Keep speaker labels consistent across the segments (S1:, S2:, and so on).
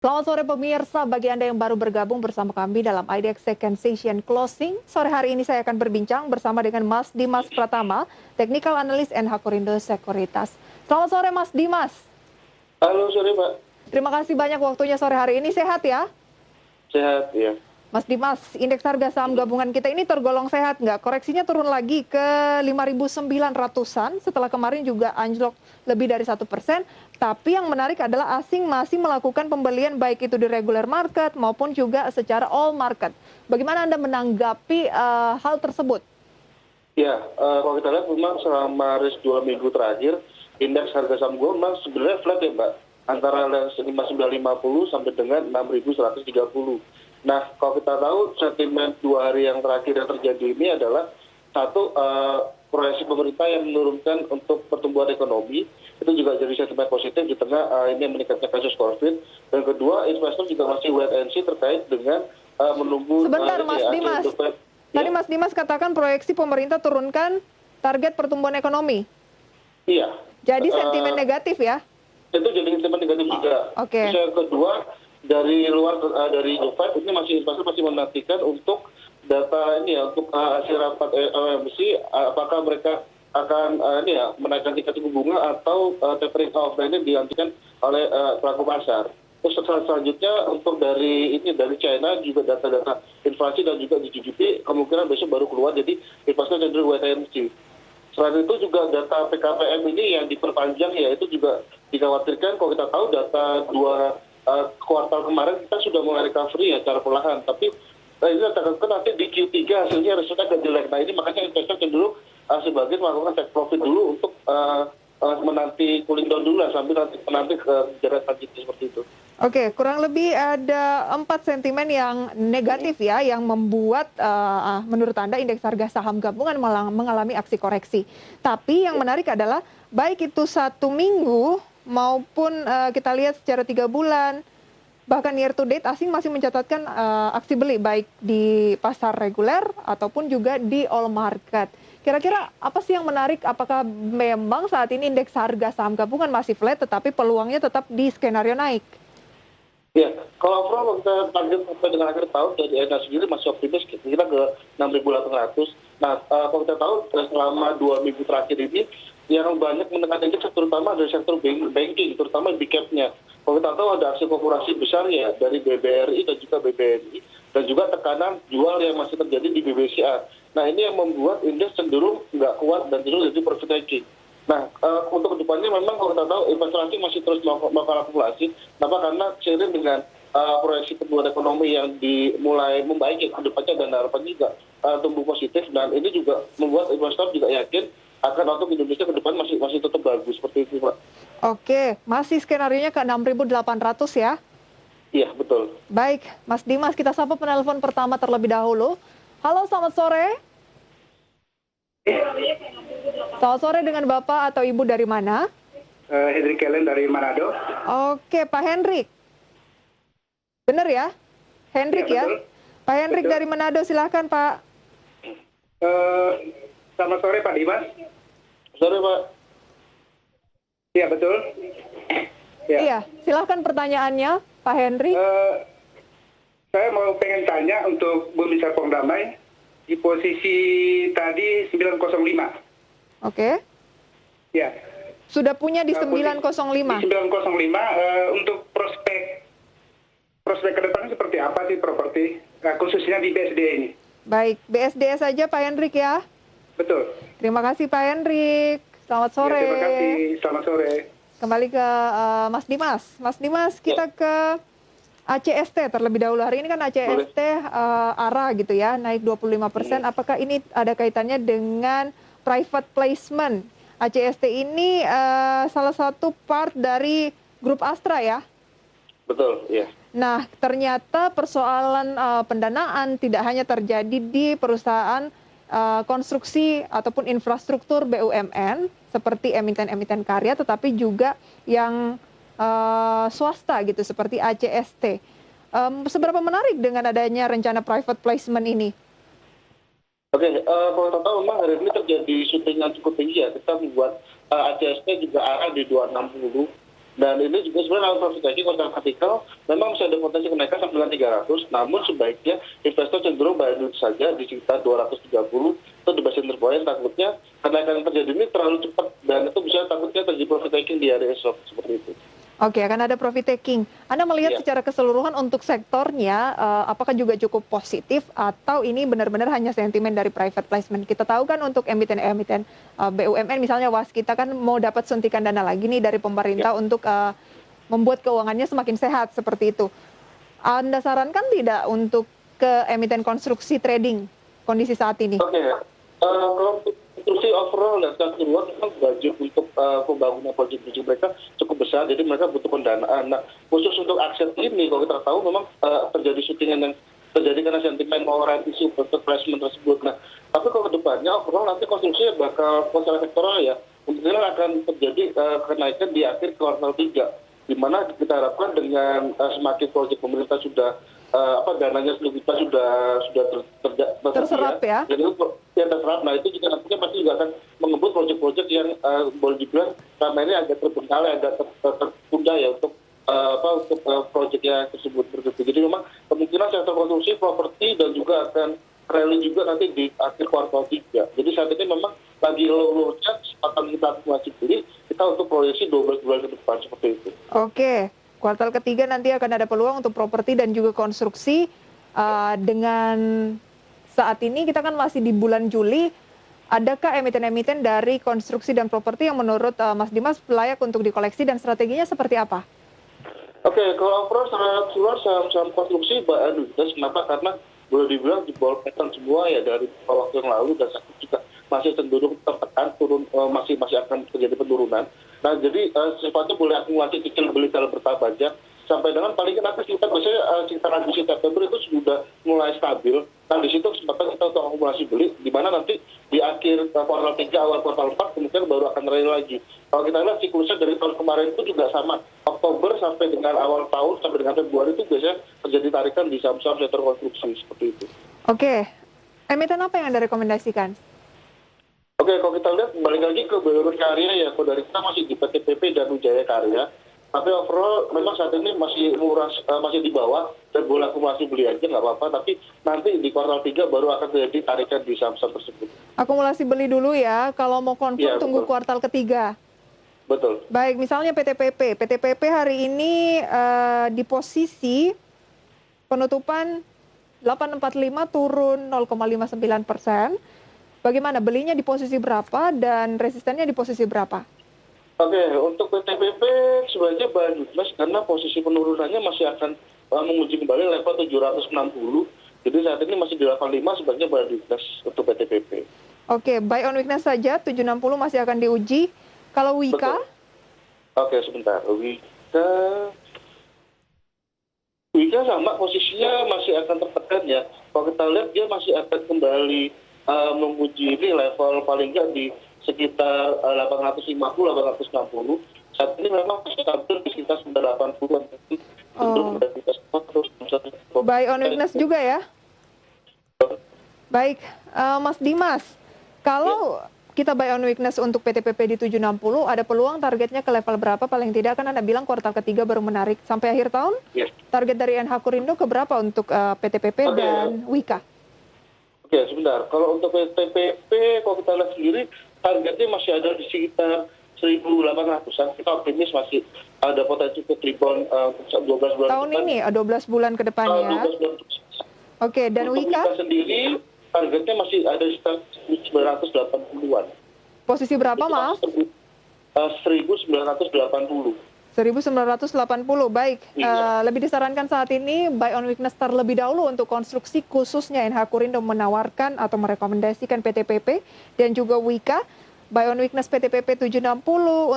S1: Selamat sore pemirsa, bagi Anda yang baru bergabung bersama kami dalam IDX Second Session Closing. Sore hari ini saya akan berbincang bersama dengan Mas Dimas Pratama, Technical Analyst NH Korindo Sekuritas. Selamat sore Mas Dimas.
S2: Halo, sore Pak.
S1: Terima kasih banyak waktunya sore hari ini, sehat ya?
S2: Sehat ya.
S1: Mas Dimas, indeks harga saham gabungan kita ini tergolong sehat nggak? Koreksinya turun lagi ke 5.900-an setelah kemarin juga anjlok lebih dari 1%. Tapi yang menarik adalah asing masih melakukan pembelian baik itu di regular market maupun juga secara all market. Bagaimana Anda menanggapi hal tersebut?
S2: Ya, kalau kita lihat memang selama 2 minggu terakhir, indeks harga saham gabungan memang sebenarnya flat ya Mbak. Antara 5.950 sampai dengan 6.130. Nah, kalau kita tahu sentimen 2 hari yang terakhir yang terjadi ini adalah satu, proyeksi pemerintah yang menurunkan untuk pertumbuhan ekonomi, itu juga jadi sentimen positif di tengah ini meningkatnya kasus COVID. Dan kedua, investor juga masih wait and see terkait dengan menunggu
S1: Sebentar Mas Dimas, tadi Mas Dimas katakan proyeksi pemerintah turunkan target pertumbuhan ekonomi.
S2: Iya.
S1: Jadi sentimen negatif ya?
S2: Itu jadi sentimen negatif juga.
S1: Oke.
S2: Terus yang kedua, dari luar dari The Fed ini investor masih menantikan untuk data ini ya, untuk hasil rapat FOMC, apakah mereka akan menaikkan tingkat suku bunga atau tapering off. Nah, ini digantikan oleh pelaku pasar. Terus selanjutnya untuk dari China juga data-data inflasi dan juga di GDP kemungkinan besok baru keluar, jadi investor cenderung wait and see. Selain itu juga data PKPM ini yang diperpanjang ya, itu juga dikhawatirkan. Kalau kita tahu data 2 kuartal kemarin kita sudah mulai recovery ya secara perlahan, tapi ini katakan nanti di Q3 hasilnya resultnya agak jelek. Nah, ini makanya investor cenderung sebagian melakukan take profit dulu untuk menanti cooling down dulu lah, sambil nanti ke jarak selanjutnya seperti itu.
S1: Oke, kurang lebih ada 4 sentimen yang negatif ya, yang membuat menurut Anda indeks harga saham gabungan mengalami aksi koreksi. Tapi yang menarik adalah baik itu 1 minggu maupun kita lihat secara 3 bulan, bahkan year to date asing masih mencatatkan aksi beli baik di pasar reguler ataupun juga di all market. Kira-kira apa sih yang menarik? Apakah memang saat ini indeks harga saham gabungan masih flat tetapi peluangnya tetap di skenario naik?
S2: Ya, kalau overall kita target sampai dengan akhir tahun dari ENA sendiri masih optimis kira-kira ke 6.800. Nah, kalau kita tahu selama 2 minggu terakhir ini yang banyak menekan indeks terutama dari sektor banking, terutama big cap-nya. Kalau kita tahu ada aksi korporasi besar ya dari BBRI dan juga BBNI, dan juga tekanan jual yang masih terjadi di BBCA. Nah, ini yang membuat indeks cenderung nggak kuat dan cenderung jadi profit taking. Nah, untuk kedepannya memang kalau kita tahu investor asing masih terus melakukan akumulasi. Kenapa? Karena seiring dengan proyeksi pertumbuhan ekonomi yang dimulai membaik ke depannya dan harapan juga tumbuh positif, dan ini juga membuat investor juga yakin akan untuk Indonesia ke depan masih tetap bagus seperti itu, Pak.
S1: Oke, masih skenarionya ke 6.800 ya?
S2: Iya, betul.
S1: Baik, Mas Dimas, kita sapa penelpon pertama terlebih dahulu. Halo, selamat sore. Selamat sore dengan Bapak atau Ibu dari mana?
S3: Hendrik Kellen dari Manado.
S1: Oke, Pak Hendrik. Benar ya? Hendrik ya?
S3: Betul.
S1: Pak Hendrik
S3: Betul.
S1: dari Manado, silahkan Pak.
S3: Selamat sore Pak Dimas.
S2: Sore, Pak.
S3: Iya, betul. Ya.
S1: Iya, silahkan pertanyaannya, Pak Hendrik.
S3: Saya mau pengen tanya untuk Bumi Serpong Damai di posisi tadi 905.
S1: Oke.
S3: Ya.
S1: Sudah punya di 905.
S3: Di 905 untuk prospek ke depan seperti apa sih properti, khususnya di BSD ini?
S1: Baik, BSD saja Pak Hendrik ya.
S3: Betul.
S1: Terima kasih Pak Hendrik. Selamat sore.
S3: Ya, terima kasih. Selamat sore.
S1: Kembali ke Mas Dimas. Mas Dimas, kita ke ACST terlebih dahulu. Hari ini kan ACST ARA gitu ya, naik 25%. Apakah ini ada kaitannya dengan private placement? ACST ini salah satu part dari grup Astra ya?
S2: Betul, iya.
S1: Nah, ternyata persoalan pendanaan tidak hanya terjadi di perusahaan konstruksi ataupun infrastruktur BUMN seperti emiten-emiten karya, tetapi juga yang swasta gitu seperti ACST. Seberapa menarik dengan adanya rencana private placement ini?
S2: Oke, kalau kita tahu memang hari ini terjadi syuting yang cukup tinggi ya. Kita membuat ACST juga ARA di 260. Dan ini juga sebenarnya profit taking kontrak vertikal memang masih ada potensi kenaikan sampai dengan 300, namun sebaiknya investor cenderung bayar dulu saja di sekitar 230 itu di base entry point. Takutnya kenaikan yang terjadi ini terlalu cepat dan itu bisa takutnya terjadi profit taking di hari esok seperti itu.
S1: Oke, akan ada profit taking. Anda melihat
S2: Iya.
S1: secara keseluruhan untuk sektornya, apakah juga cukup positif atau ini benar-benar hanya sentimen dari private placement? Kita tahu kan untuk emiten-emiten BUMN misalnya Waskita kan mau dapat suntikan dana lagi nih dari pemerintah untuk membuat keuangannya semakin sehat seperti itu. Anda sarankan tidak untuk ke emiten konstruksi trading kondisi saat ini?
S2: Oke, kalau untuk konstruksi overall dan secara keseluruhan memang budget untuk pembangunan proyek-proyek mereka cukup besar, jadi mereka butuh pendanaan. Nah, khusus untuk aset ini, kalau kita tahu memang terjadi syutingan yang terjadi karena sentimen mau revisi untuk placement tersebut. Nah, tapi kalau ke depannya overall nanti konstruksinya bakal secara sektoral ya, mungkin akan terjadi kenaikan di akhir kuartal 3, di mana kita harapkan dengan semakin proyek pemerintah sudah dananya sudah
S1: Terserap ya?
S2: Jadi itu ya terserap. Nah itu juga nantinya pasti juga akan mengebut proyek-proyek yang boleh dibilang selama ini agak terbengkalai, agak tertunda ya untuk proyeknya tersebut. Jadi memang kemungkinan sektor konstruksi, properti dan juga akan rally juga nanti di akhir kuartal 3. Jadi saat ini memang lagi low-low-nya akan kita akumulasi beli kita untuk proyeksi 12 bulan ke depan seperti itu.
S1: Oke, kuartal ketiga nanti akan ada peluang untuk properti dan juga konstruksi. Dengan saat ini kita kan masih di bulan Juli, adakah emiten-emiten dari konstruksi dan properti yang menurut Mas Dimas layak untuk dikoleksi dan strateginya seperti apa?
S2: Oke, kalau overall secara keseluruhan saham konstruksi kenapa? Karena boleh dibilang di bawah pattern semua ya dari waktu yang lalu dan juga masih cenderung tertekan turun, masih akan terjadi penurunan. Nah, jadi sifatnya boleh akumulasi kecil beli dalam bertambah aja sampai dengan paling nanti kita biasanya sekitar Agustus September itu sudah mulai stabil. Nah, di situ kesempatan kita untuk akumulasi beli, di mana nanti di akhir kuartal 3 awal kuartal 4 kemudian baru akan rally lagi. Kalau kita lihat siklusnya dari tahun kemarin itu juga sama. Oktober sampai dengan awal tahun sampai dengan Februari itu biasanya terjadi tarikan di saham-saham sektor konstruksi seperti itu.
S1: Oke, emiten apa yang Anda rekomendasikan?
S2: Oke, kalau kita lihat balik lagi ke BUMN Karya ya, kalau dari kita masih di PTPP dan Wijaya Karya. Tapi overall memang saat ini masih murah, masih di bawah dan boleh akumulasi beli aja nggak apa-apa. Tapi nanti di kuartal 3 baru akan terjadi tarikan di saham-saham tersebut.
S1: Akumulasi beli dulu ya, kalau mau confirm
S2: Iya,
S1: tunggu
S2: betul.
S1: kuartal ketiga.
S2: Betul.
S1: Baik, misalnya PTPP. PTPP hari ini di posisi penutupan 845 turun 0,59%. Bagaimana belinya di posisi berapa dan resistennya di posisi berapa?
S2: Oke, untuk PTPP sebenarnya bagus karena posisi penurunannya masih akan menguji kembali level 760. Jadi saat ini masih di 85 sebenarnya bagus untuk PTPP.
S1: Oke, buy on weakness saja 760 masih akan diuji. Kalau Wika?
S2: Betul. Oke, sebentar. Wika sama posisinya masih akan tertekan ya. Kalau kita lihat dia masih akan kembali menguji ini level paling nggak di sekitar 850-860. Saat ini memang stabil di sekitar 980-an.
S1: Buy on weakness juga ya? Baik, Mas Dimas, kalau kita buy on weakness untuk PTPP di 760, ada peluang targetnya ke level berapa? Paling tidak kan Anda bilang kuartal ketiga baru menarik. Sampai akhir tahun, target dari NH Kurindo ke berapa untuk PTPP dan Wika?
S2: Oke, sebentar. Kalau untuk PTPP, kalau kita lihat sendiri, targetnya masih ada di sekitar 1.800-an. Kita optimis masih ada potensi ke rebound 12 bulan
S1: tahun
S2: depan.
S1: ini, 12 bulan ke depannya.
S2: 12 bulan.
S1: Oke, dan
S2: untuk
S1: Wika?
S2: Wika sendiri, targetnya masih ada di sekitar 980-an.
S1: Posisi berapa, maaf?
S2: 1980.
S1: 1980, baik. Lebih disarankan saat ini buy on weakness terlebih dahulu untuk konstruksi, khususnya NH Kurindo menawarkan atau merekomendasikan PTPP dan juga Wika. Buy on weakness PTPP 760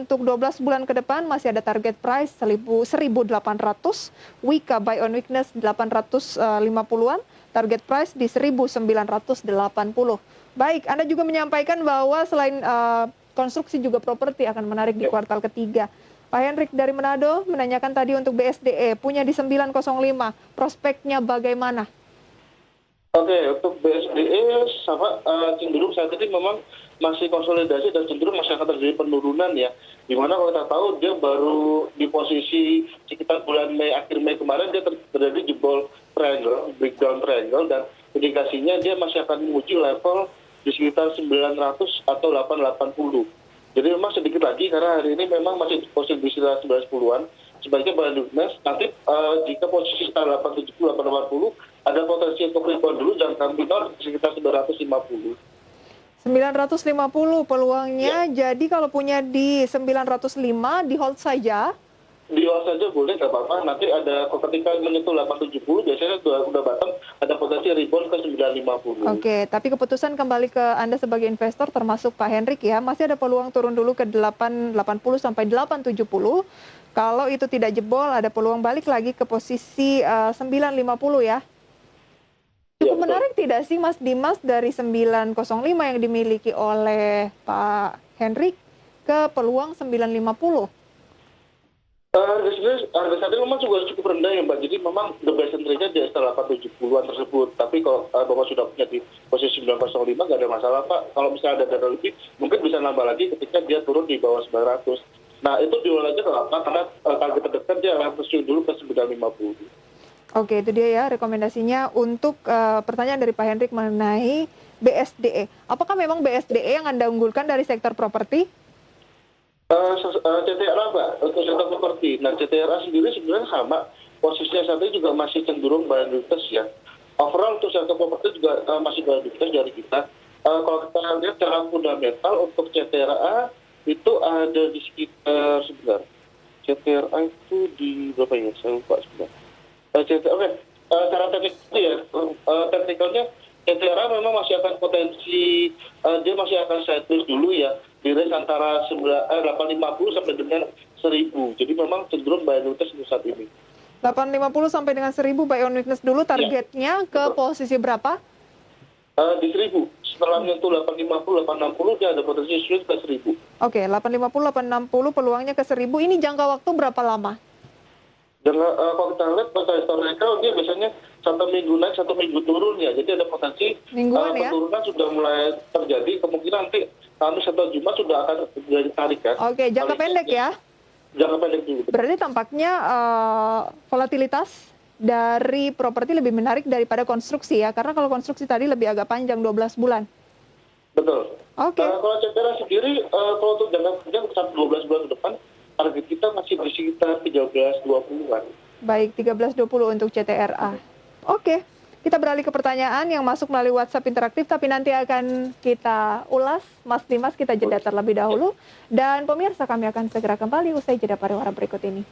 S1: untuk 12 bulan ke depan masih ada target price 1.800. Wika buy on weakness 850-an, target price di 1.980. Baik, Anda juga menyampaikan bahwa selain konstruksi juga properti akan menarik di kuartal ketiga. Pak Henrik dari Manado menanyakan tadi untuk BSDE, punya di 905, prospeknya bagaimana?
S2: Oke, untuk BSDE sama cenderung saat ini memang masih konsolidasi dan cenderung masih akan terjadi penurunan ya. Dimana kalau kita tahu dia baru di posisi sekitar bulan Mei, akhir Mei kemarin dia terjadi jebol triangle, breakdown triangle, dan indikasinya dia masih akan menguji level di sekitar 900 atau 880. Jadi memang sedikit lagi karena hari ini memang masih di posisi di sekitar 910-an. Sebagai bulan weakness, nanti jika posisi sekitar 870, 880, ada potensi untuk rebound dulu jangka minor sekitar 950.
S1: 950 peluangnya, jadi kalau punya di 905 di hold saja.
S2: Di hold saja boleh, nggak apa-apa. Nanti ada ketika menyentuh 870, biasanya udah bottom, ada potensi rebound ke 950.
S1: Oke, tapi keputusan kembali ke Anda sebagai investor termasuk Pak Hendrik ya, masih ada peluang turun dulu ke 880 sampai 870. Kalau itu tidak jebol, ada peluang balik lagi ke posisi 950 ya. Cukup menarik tidak sih Mas Dimas dari 905 yang dimiliki oleh Pak Hendrik ke peluang 950?
S2: Harga saat ini memang juga cukup rendah ya Mbak. Jadi memang the best entry-nya di sekitar 870-an tersebut. Tapi kalau Bapak sudah punya di posisi 905 nggak ada masalah Pak. Kalau misalnya ada dana lebih, mungkin bisa nambah lagi ketika dia turun di bawah 900. Nah itu diulang aja nggak apa karena target terdekat dia akan tersiun dulu ke 950.
S1: Oke, itu dia ya rekomendasinya untuk pertanyaan dari Pak Hendrik mengenai BSDE. Apakah memang BSDE yang Anda unggulkan dari sektor properti?
S2: CTRA Mbak, untuk sektor properti. Nah CTRA sendiri sebenarnya sama. Posisinya saat ini juga masih cenderung mayoritas ya. Overall untuk sektor properti juga masih mayoritas dari kita. Kalau kita lihat secara fundamental untuk CTRA itu ada di sekitar sebentar. CTRA itu di berapa ya? Saya lupa sebentar. Secara teknikal ya, teknikalnya CTRA memang masih akan potensi, dia masih akan sideways dulu ya, di range antara 850 sampai dengan 1000. Jadi memang cenderung buy on weakness untuk saat ini.
S1: 850 sampai dengan 1000 buy on weakness dulu, targetnya ke posisi berapa?
S2: Di 1000. Setelah menyentuh 850, 860 dia ada potensi swing ke 1000.
S1: Oke, 850, 860 peluangnya ke 1000. Ini jangka waktu berapa lama?
S2: Dan kalau kita lihat pada historical dia biasanya 1 minggu naik, 1 minggu turun ya. Jadi ada potensi
S1: Mingguan ya?
S2: penurunan sudah mulai terjadi. Kemungkinan nanti Kamis atau Jumat sudah akan terjadi tarikan.
S1: Oke, jangka pendek ya?
S2: Jangka pendek dulu.
S1: Berarti tampaknya volatilitas dari properti lebih menarik daripada konstruksi ya? Karena kalau konstruksi tadi lebih agak panjang, 12 bulan.
S2: Betul.
S1: Oke.
S2: Kalau CTRA sendiri, kalau untuk jangka panjang sampai 12 bulan ke depan, target kita masih di sekitar 13-20-an.
S1: Baik, 13-20 untuk CTRA. Oke, kita beralih ke pertanyaan yang masuk melalui WhatsApp interaktif, tapi nanti akan kita ulas. Mas Dimas, kita jeda terlebih dahulu. Dan pemirsa, kami akan segera kembali usai jeda pariwara berikut ini.